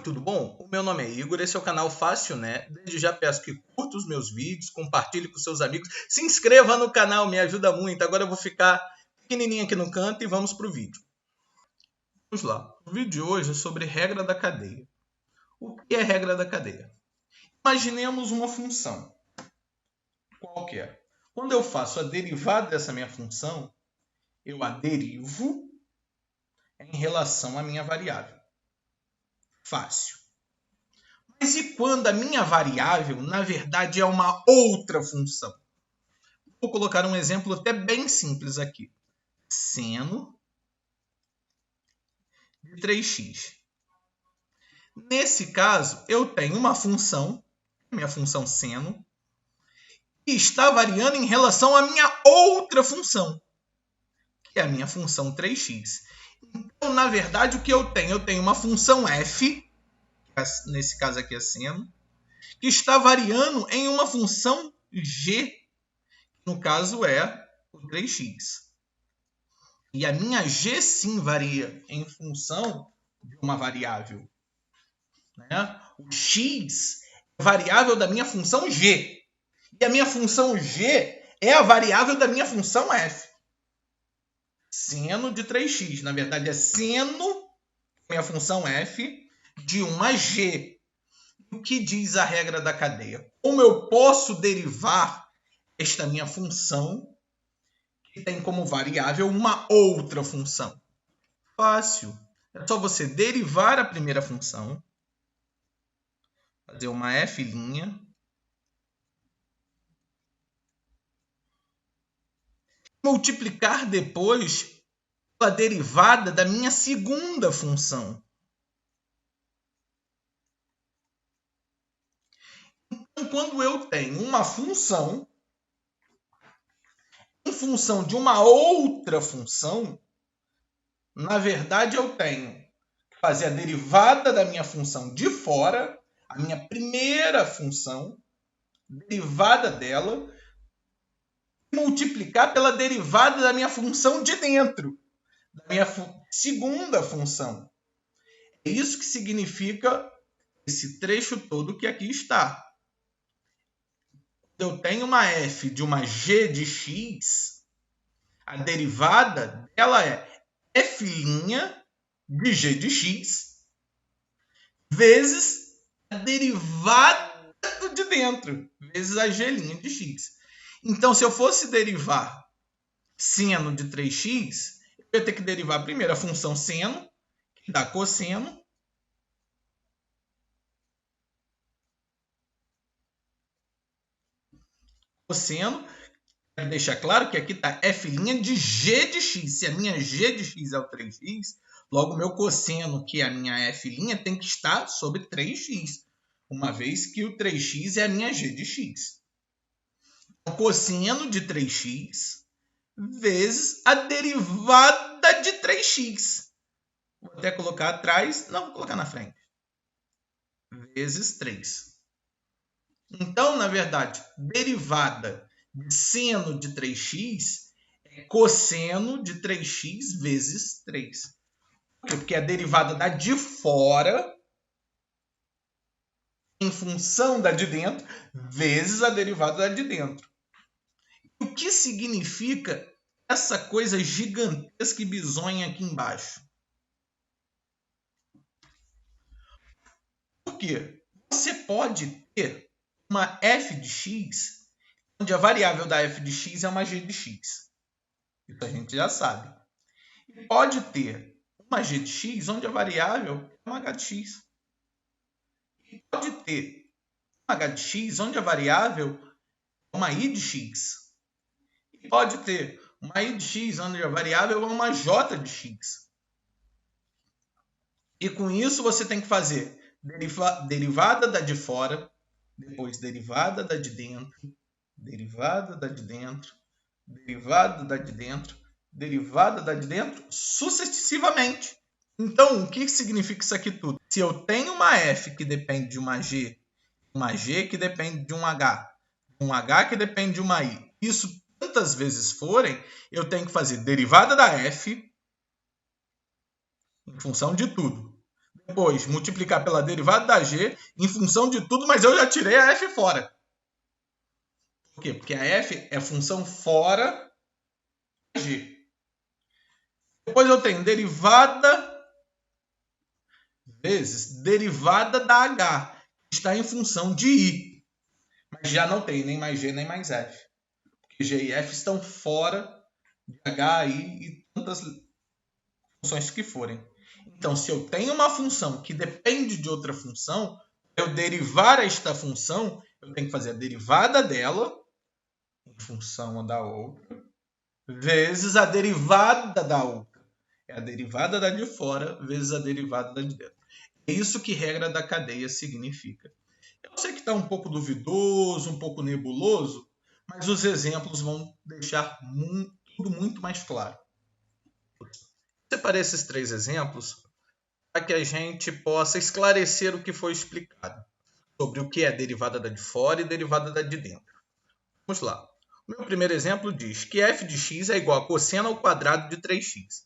tudo bom? O meu nome é Igor, esse é o canal Fácil, né? Desde já peço que curta os meus vídeos, compartilhe com seus amigos, se inscreva no canal, me ajuda muito. Agora eu vou ficar pequenininho aqui no canto e vamos para o vídeo. Vamos lá. O vídeo de hoje é sobre regra da cadeia. O que é regra da cadeia? Imaginemos uma função qualquer. Quando eu faço a derivada dessa minha função, eu a derivo em relação à minha variável. Fácil. Mas e quando a minha variável, na verdade, é uma outra função? Vou colocar um exemplo até bem simples aqui. Seno de 3x. Nesse caso, eu tenho uma função, minha função seno, que está variando em relação à minha outra função, que é a minha função 3x. Então, na verdade, o que eu tenho? Eu tenho uma função f, nesse caso aqui é seno, que está variando em uma função g, que no caso é o 3x. E a minha g sim varia em função de uma variável. Né? O x é a variável da minha função g. E a minha função g é a variável da minha função f. Seno de 3x. Na verdade, é seno, minha função f, de uma g. O que diz a regra da cadeia? Como eu posso derivar esta minha função que tem como variável uma outra função? Fácil. É só você derivar a primeira função, fazer uma f', multiplicar depois pela derivada da minha segunda função. Então, quando eu tenho uma função em função de uma outra função, na verdade eu tenho que fazer a derivada da minha função de fora, a minha primeira função, derivada dela, multiplicar pela derivada da minha função de dentro, da minha segunda função. É isso que significa esse trecho todo que aqui está. Eu tenho uma f de uma g de x, a derivada dela é f' de g de x vezes a derivada de dentro, vezes a g' de x. Então, se eu fosse derivar seno de 3x, eu ia ter que derivar primeiro a função seno, que dá cosseno, quero deixar claro que aqui está f' de g de x. Se a minha g de x é o 3x, logo o meu cosseno, que é a minha f', tem que estar sobre 3x, uma vez que o 3x é a minha g de x. Então, cosseno de 3x vezes a derivada de 3x. Vou até colocar atrás, não, vou colocar na frente. Vezes 3. Então, na verdade, derivada de seno de 3x é cosseno de 3x vezes 3. Por quê? Porque a derivada da de fora em função da de dentro vezes a derivada da de dentro. O que significa essa coisa gigantesca e bizonha aqui embaixo? Por quê? Você pode ter uma f de x, onde a variável da f de x é uma g de x. Isso a gente já sabe. E pode ter uma g de x, onde a variável é uma h de x. E pode ter uma h de x, onde a variável é uma i de x. E pode ter uma i de x, onde a variável é uma j de x. E com isso você tem que fazer derivada da de fora, depois derivada da de dentro, derivada da de dentro, derivada da de dentro, derivada da de dentro, sucessivamente. Então, o que significa isso aqui tudo? Se eu tenho uma f que depende de uma g que depende de um h que depende de uma i, isso quantas vezes forem, eu tenho que fazer derivada da f em função de tudo. Depois, multiplicar pela derivada da g em função de tudo, mas eu já tirei a f fora. Por quê? Porque a f é função fora da g. Depois eu tenho derivada vezes derivada da h, que está em função de i. Mas já não tem nem mais g nem mais f. Porque g e f estão fora de h, i e tantas funções que forem. Então, se eu tenho uma função que depende de outra função, eu derivar esta função, eu tenho que fazer a derivada dela em função da outra, vezes a derivada da outra. É a derivada da de fora vezes a derivada da de dentro. É isso que regra da cadeia significa. Eu sei que está um pouco duvidoso, um pouco nebuloso, mas os exemplos vão deixar tudo muito mais claro. Separei esses 3 exemplos para que a gente possa esclarecer o que foi explicado sobre o que é derivada da de fora e derivada da de dentro. Vamos lá. O meu primeiro exemplo diz que f de x é igual a cosseno ao quadrado de 3x.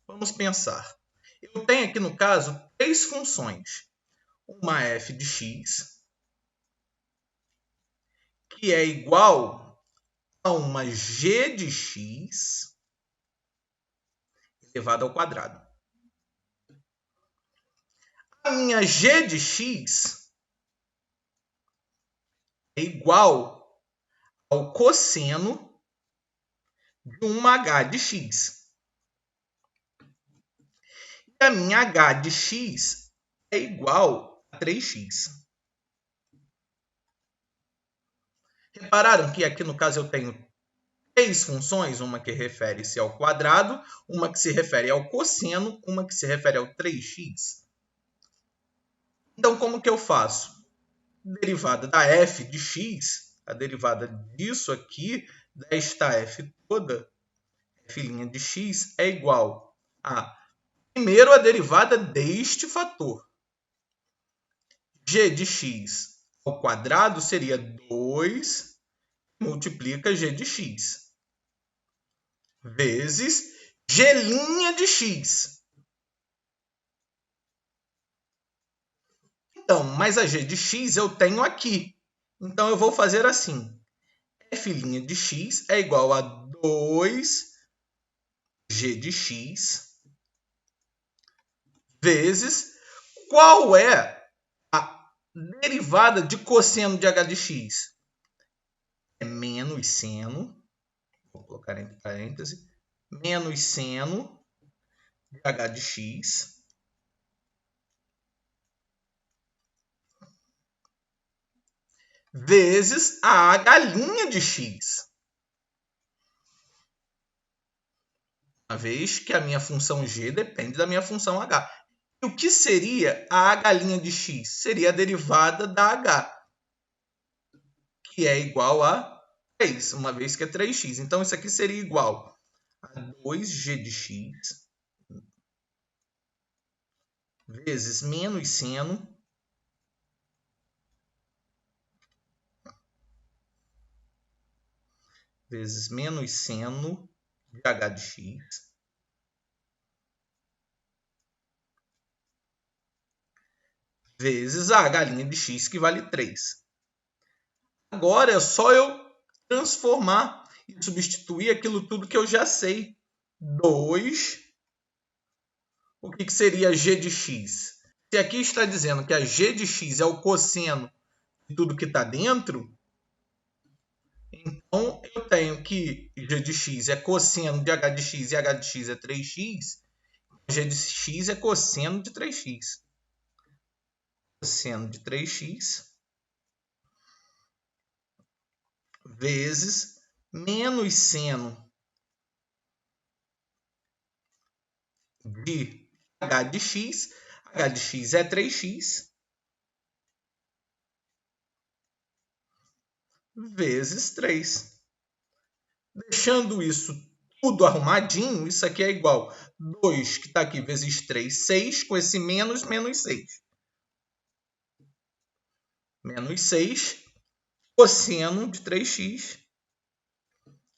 Vamos pensar. Eu tenho aqui, no caso, 3 funções. Uma f de x, que é igual a uma g de x elevado ao quadrado. A minha g de x é igual ao cosseno de uma h de x. E a minha h de x é igual a 3x. Repararam que aqui no caso eu tenho 3 funções, uma que refere-se ao quadrado, uma que se refere ao cosseno, uma que se refere ao 3x. Então, como que eu faço? Derivada da f de x, a derivada disso aqui, desta f toda, f' de x, é igual a, primeiro, a derivada deste fator. G de x ao quadrado seria 2 multiplica g de x, vezes g' de x. Então, mas a g de x eu tenho aqui. Então, eu vou fazer assim. F' de x é igual a 2g de x vezes qual é a derivada de cosseno de h de x? É menos seno, vou colocar entre parênteses, menos seno de h de x vezes a h' de x. Uma vez que a minha função g depende da minha função h. E o que seria a h' de x? Seria a derivada da h, que é igual a 3, uma vez que é 3x. Então, isso aqui seria igual a 2g de x vezes menos seno vezes menos seno de h de x vezes a h' de x, que vale 3. Agora é só eu transformar e substituir aquilo tudo que eu já sei. 2, o que seria g de x? Se aqui está dizendo que a g de x é o cosseno de tudo que está dentro, então eu tenho que g de x é cosseno de h de x e h de x é 3x. G de x é cosseno de 3x. Cosseno de 3x vezes menos seno de h de x. H de x é 3x vezes 3. Deixando isso tudo arrumadinho, isso aqui é igual a 2, que está aqui, vezes 3, 6, com esse menos, menos 6. Menos 6, cosseno de 3x,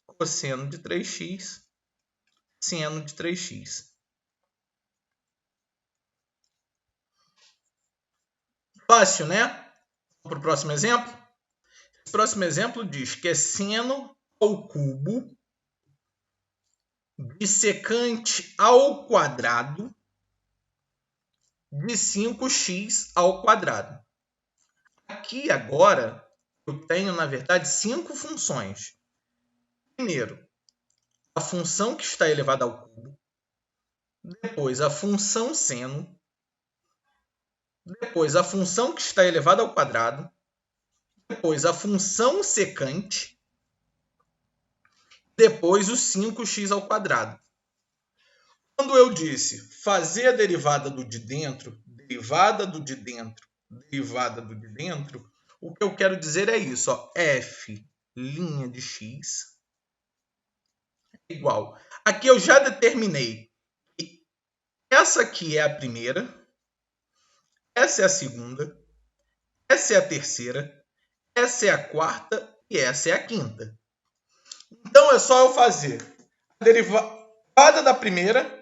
cosseno de 3x, seno de 3x. Fácil, né? Vamos para o próximo exemplo? O próximo exemplo diz que é seno ao cubo de secante ao quadrado de 5x ao quadrado. Aqui agora eu tenho, na verdade, 5 funções. Primeiro, a função que está elevada ao cubo. Depois, a função seno. Depois, a função que está elevada ao quadrado. Depois, a função secante. Depois, o 5x ao quadrado. Quando eu disse fazer a derivada do de dentro, derivada do de dentro, derivada do de dentro, o que eu quero dizer é isso, ó, f' de x igual. Aqui eu já determinei que essa aqui é a primeira, essa é a segunda, essa é a terceira, essa é a quarta e essa é a quinta. Então é só eu fazer a derivada da primeira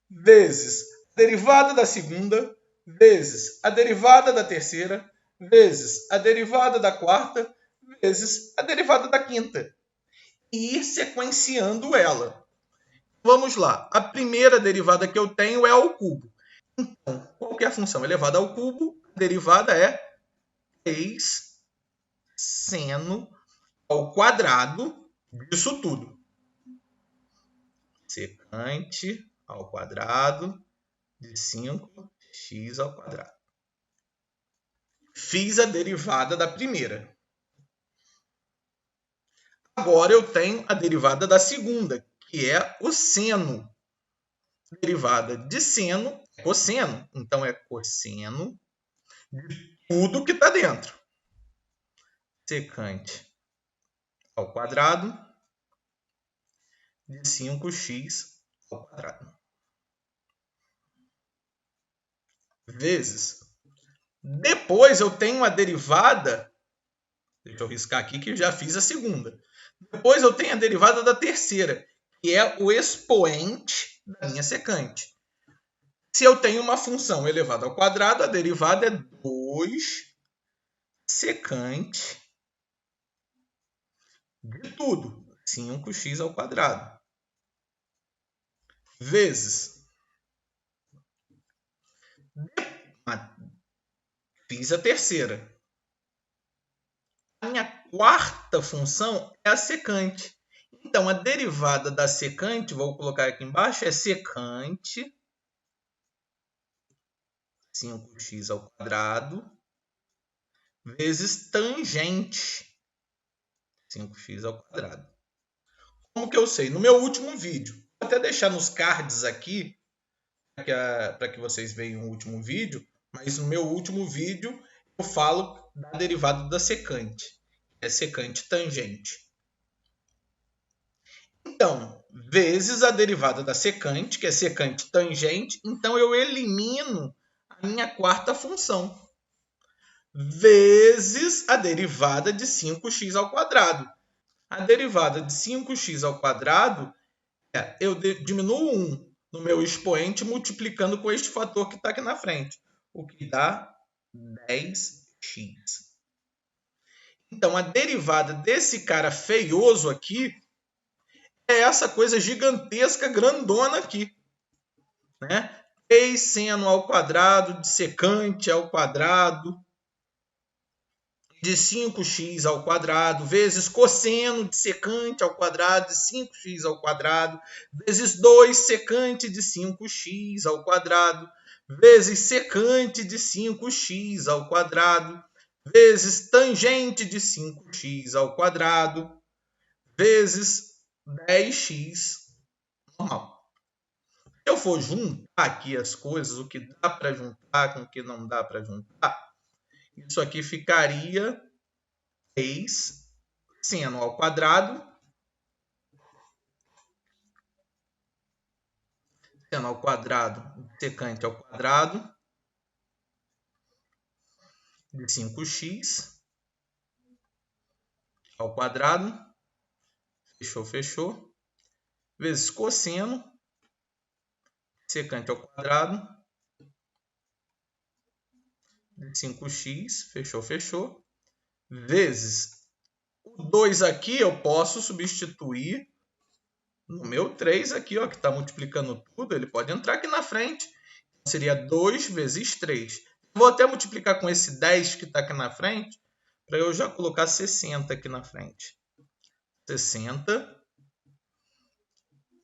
vezes a derivada da segunda, vezes a derivada da terceira, vezes a derivada da quarta, vezes a derivada da quinta. E ir sequenciando ela. Vamos lá. A primeira derivada que eu tenho é ao cubo. Então, qual que é a função elevada ao cubo? A derivada é 3 seno ao quadrado disso tudo. Secante ao quadrado de 5x ao quadrado. Fiz a derivada da primeira. Agora eu tenho a derivada da segunda, que é o seno. Derivada de seno é cosseno. Então é cosseno de tudo que está dentro. Secante ao quadrado de 5x ao quadrado. Vezes. Depois eu tenho a derivada. Deixa eu riscar aqui que eu já fiz a segunda. Depois eu tenho a derivada da terceira, que é o expoente da minha secante. Se eu tenho uma função elevada ao quadrado, a derivada é 2 secante de tudo, 5x ao quadrado, vezes. Fiz a terceira. A minha quarta função é a secante. Então, a derivada da secante, vou colocar aqui embaixo, é secante 5x ao quadrado vezes tangente 5x ao quadrado. Como que eu sei? No meu último vídeo, vou até deixar nos cards aqui, para que vocês vejam o último vídeo, mas no meu último vídeo eu falo da derivada da secante, que é secante tangente. Então, vezes a derivada da secante, que é secante tangente, então eu elimino a minha quarta função, vezes a derivada de 5x ao quadrado. A derivada de 5x ao quadrado, eu diminuo 1 no meu expoente multiplicando com este fator que está aqui na frente, o que dá 10x. Então, a derivada desse cara feioso aqui é essa coisa gigantesca, grandona aqui, né? 3 seno ao quadrado de secante ao quadrado de 5x ao quadrado, vezes cosseno de secante ao quadrado de 5x ao quadrado, vezes 2 secante de 5x ao quadrado, vezes secante de 5x ao quadrado, vezes tangente de 5x ao quadrado, vezes 10x normal. Se eu for juntar aqui as coisas, o que dá para juntar com o que não dá para juntar, isso aqui ficaria 3 seno ao quadrado, seno ao quadrado, secante ao quadrado, de 5x ao quadrado, fechou, fechou, vezes cosseno, secante ao quadrado, de 5x, fechou, fechou, vezes o 2 aqui eu posso substituir no meu 3 aqui, ó, que está multiplicando tudo, ele pode entrar aqui na frente. Seria 2 vezes 3. Vou até multiplicar com esse 10 que está aqui na frente, para eu já colocar 60 aqui na frente. 60.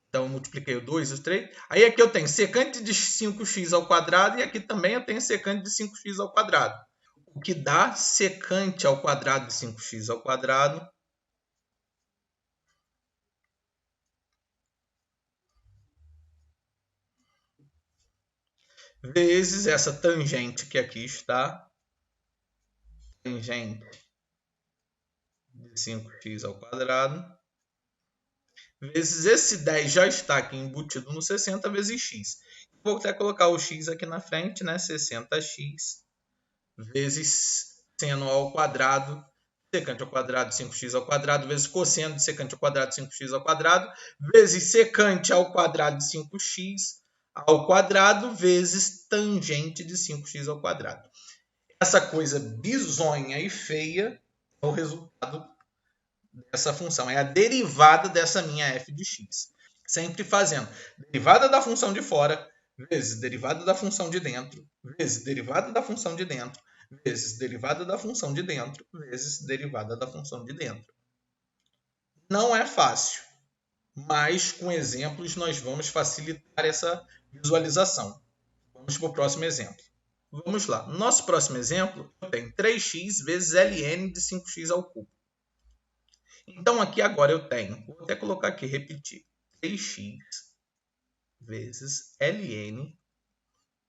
Então, eu multipliquei o 2 e o 3. Aí aqui eu tenho secante de 5x ao quadrado e aqui também eu tenho secante de 5x ao quadrado. O que dá secante ao quadrado de 5x ao quadrado vezes essa tangente que aqui está, tangente de 5x ao quadrado, vezes esse 10 já está aqui embutido no 60 vezes x. Vou até colocar o x aqui na frente, né? 60x vezes seno ao quadrado, secante ao quadrado de 5x ao quadrado, vezes cosseno de secante ao quadrado de 5x ao quadrado, vezes secante ao quadrado de 5x ao quadrado, vezes tangente de 5x ao quadrado. Essa coisa bizonha e feia é o resultado dessa função, é a derivada dessa minha f de x. Sempre fazendo derivada da função de fora, vezes derivada da função de dentro, vezes derivada da função de dentro, vezes derivada da função de dentro, vezes derivada da função de dentro. Não é fácil, mas com exemplos nós vamos facilitar essa visualização. Vamos para o próximo exemplo. Vamos lá. No nosso próximo exemplo, eu tenho 3x vezes ln de 5x ao cubo. Então, aqui agora eu tenho, vou até colocar aqui, repetir, 3x vezes ln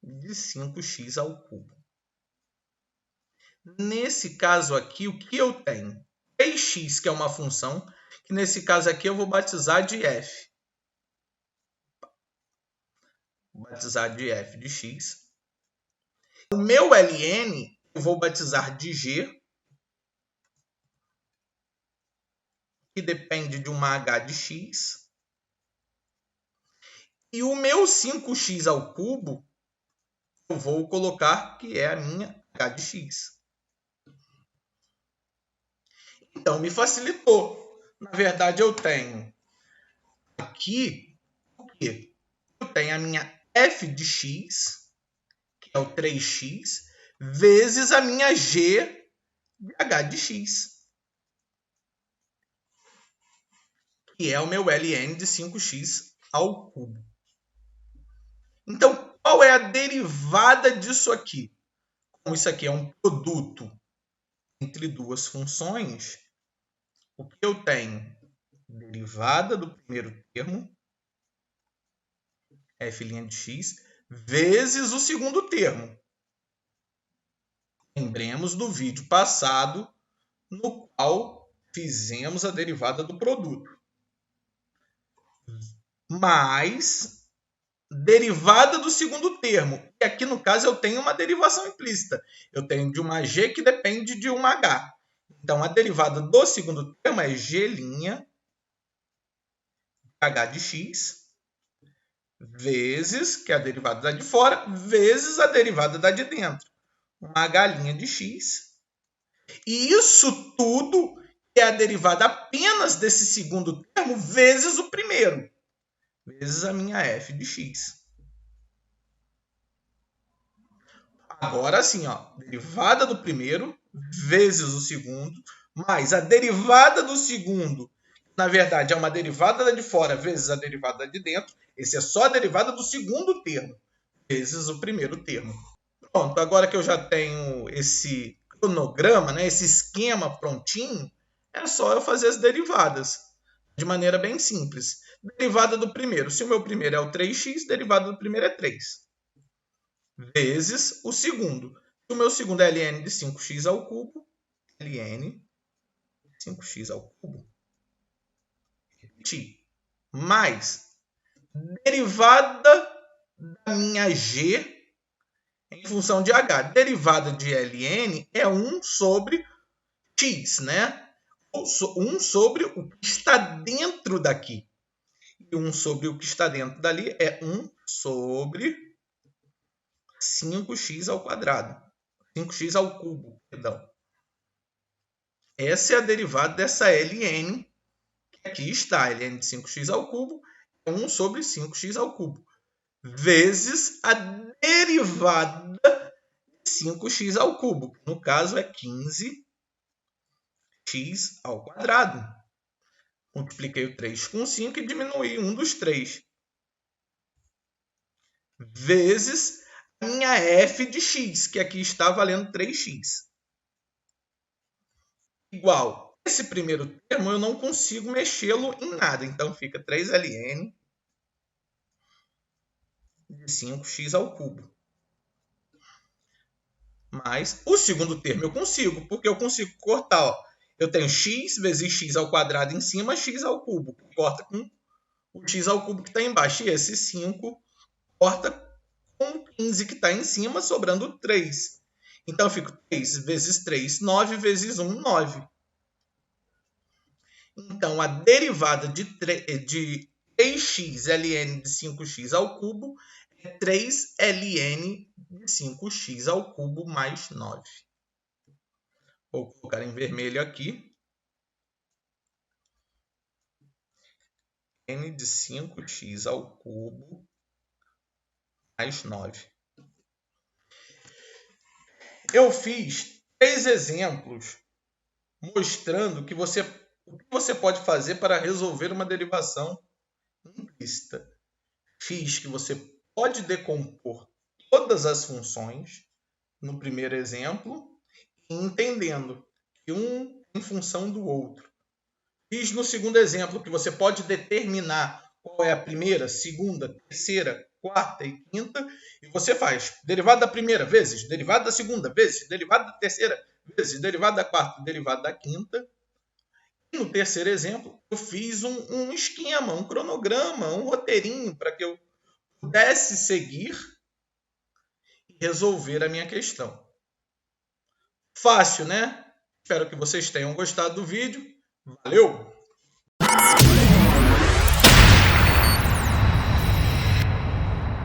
de 5x ao cubo. Nesse caso aqui, o que eu tenho? 3x, que é uma função, que nesse caso aqui eu vou batizar de f. Vou batizar de f de x. O meu ln eu vou batizar de g, que depende de uma h de x. E o meu 5x ao cubo, eu vou colocar que é a minha h de x. Então, me facilitou. Na verdade, eu tenho aqui o quê? Eu tenho a minha f de x, que é o 3x, vezes a minha g de h de x, que é o meu ln de 5x ao cubo. Então, qual é a derivada disso aqui? Como isso aqui é um produto entre duas funções, o que eu tenho? Derivada do primeiro termo, f' de x, vezes o segundo termo. Lembremos do vídeo passado, no qual fizemos a derivada do produto. Mais derivada do segundo termo. E aqui, no caso, eu tenho uma derivação implícita. Eu tenho de uma g que depende de uma h. Então, a derivada do segundo termo é g' h de x, vezes, que é a derivada da de fora, vezes a derivada da de dentro. Uma h' de x. E isso tudo é a derivada apenas desse segundo termo vezes o primeiro. Vezes a minha f de x. Agora sim, ó, derivada do primeiro vezes o segundo, mais a derivada do segundo, na verdade é uma derivada da de fora vezes a derivada da de dentro. Esse é só a derivada do segundo termo, vezes o primeiro termo. Pronto, agora que eu já tenho esse cronograma, né, esse esquema prontinho, é só eu fazer as derivadas de maneira bem simples. Derivada do primeiro, se o meu primeiro é o 3x, derivada do primeiro é 3. Vezes o segundo. Se o meu segundo é ln de 5x ao cubo, ln de 5x ao cubo. Repetir. Mais derivada da minha g em função de h. Derivada de ln é 1 sobre x, né? 1 sobre o que está dentro daqui. E 1 sobre o que está dentro dali é 1 sobre 5x ao quadrado. 5x ao cubo, perdão. Essa é a derivada dessa ln, que aqui está. Ln de 5x ao cubo é 1 sobre 5x ao cubo, vezes a derivada de 5x ao cubo, que no caso é 15x ao quadrado. Multipliquei o 3 com 5 e diminuí um dos 3. Vezes a minha f de x, que aqui está valendo 3x. Igual. Esse primeiro termo eu não consigo mexê-lo em nada. Então fica 3ln de 5x ao cubo. Mas o segundo termo eu consigo, porque eu consigo cortar. Ó. Eu tenho x vezes x ao quadrado em cima, x ao cubo. Corta com o x ao cubo que está embaixo. E esse 5 corta com o 15 que está em cima, sobrando 3. Então, eu fico 3 vezes 3, 9 vezes 1, 9. Então, a derivada de 3x ln de 5x ao cubo é 3ln de 5x ao cubo mais 9. Vou colocar em vermelho aqui. N de 5x ao cubo mais 9. Eu fiz 3 exemplos mostrando o que você pode fazer para resolver uma derivação implícita. Fiz que você pode decompor todas as funções no primeiro exemplo, entendendo que um em função do outro. Fiz no segundo exemplo que você pode determinar qual é a primeira, segunda, terceira, quarta e quinta, e você faz derivada da primeira vezes, derivada da segunda vezes, derivada da terceira vezes, derivada da quarta, derivada da quinta. E no terceiro exemplo, eu fiz um esquema, um cronograma, um roteirinho para que eu pudesse seguir e resolver a minha questão. Fácil, né? Espero que vocês tenham gostado do vídeo. Valeu!